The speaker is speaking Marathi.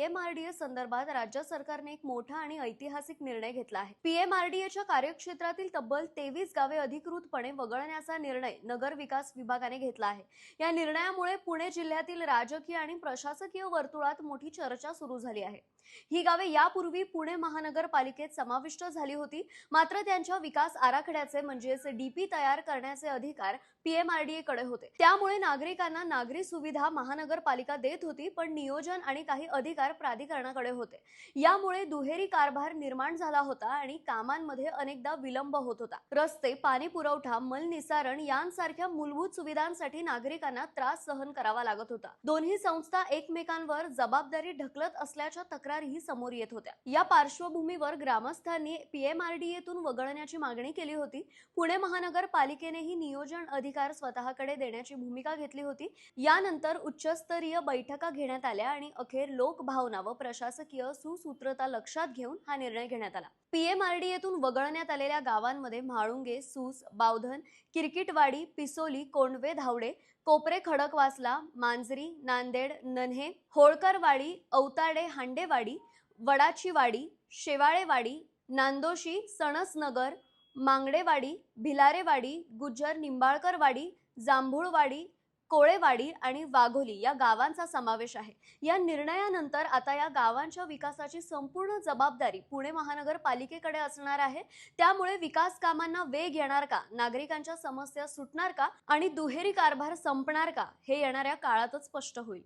पीएमआरडीए संदर्भात राज्य सरकारने एक मोठा आणि ऐतिहासिक निर्णय घेतला आहे। पीएमआरडीएच्या कार्यक्षेत्रातील तब्बल 23 गावे अधिकृतपणे वगळण्याचा निर्णय नगर विकास विभागाने घेतला आहे। या निर्णयामुळे पुणे जिल्ह्यातील राजकीय आणि प्रशासकीय वर्तुळात मोठी चर्चा सुरू झाली आहे। ही गावे यापूर्वी पुणे महानगरपालिकेत समाविष्ट झाली होती, मात्र त्यांच्या विकास आराखड्याचे म्हणजेच डीपी तयार करण्याचे अधिकार पीएमआरडीए कडे होते। त्यामुळे नागरिकांना नागरी सुविधा महानगरपालिका देत होती, पण नियोजन आणि काही अधिकार प्राधिकरणाकडे होते। यामुळे दुहेरी कारभार निर्माण झाला होता आणि कामांमध्ये अनेकदा विलंब होत होता। रस्ते, पाणी पुरवठा, मलनिसारण यांसारख्या मूलभूत सुविधांसाठी नागरिकांना त्रास सहन करावा लागत होता। दोन्ही संस्था एकमेकांवर जबाबदारी ढकलत असल्याच्या तक्रारीही समोर येत होत्या। या पार्श्वभूमीवर ग्रामस्थांनी पीएमआरडीएतून वगळण्याची मागणी केली होती। पुणे महानगरपालिकेनेही नियोजन अधिकार स्वतःकडे देण्याची भूमिका घेतली होती। यानंतर उच्चस्तरीय बैठका घेण्यात आल्या आणि अखेर लोकभावना व प्रशासकीय सुसूत्रता लक्षात घेऊन हा निर्णय घेण्यात आला। पीएमआरडीएतून वगळण्यात आलेल्या गावांमध्ये म्हाळुंगे, सूस, बावधन, किरकिटवाडी, पिसोली, कोंडवे, धावडे, कोपरे, खडकवासला, मांजरी, नांदेड, नन्हे, होळकरवाडी, औताडे, हांडेवाडी, वडाचीवाडी, शेवाळेवाडी, नांदोशी, सणसनगर, मांगडेवाडी, भिलारेवाडी, गुज्जर निंबाळकरवाडी, जांभूळवाडी, कोळेवाडी आणि वाघोली या गावांचा समावेश आहे। या निर्णयानंतर आता या गावांच्या विकासाची संपूर्ण जबाबदारी पुणे महानगरपालिकेकडे असणार आहे। त्यामुळे विकास कामांना वेग येणार का, नागरिकांच्या समस्या सुटणार का आणि दुहेरी कारभार संपणार का, हे येणाऱ्या काळातच स्पष्ट होईल।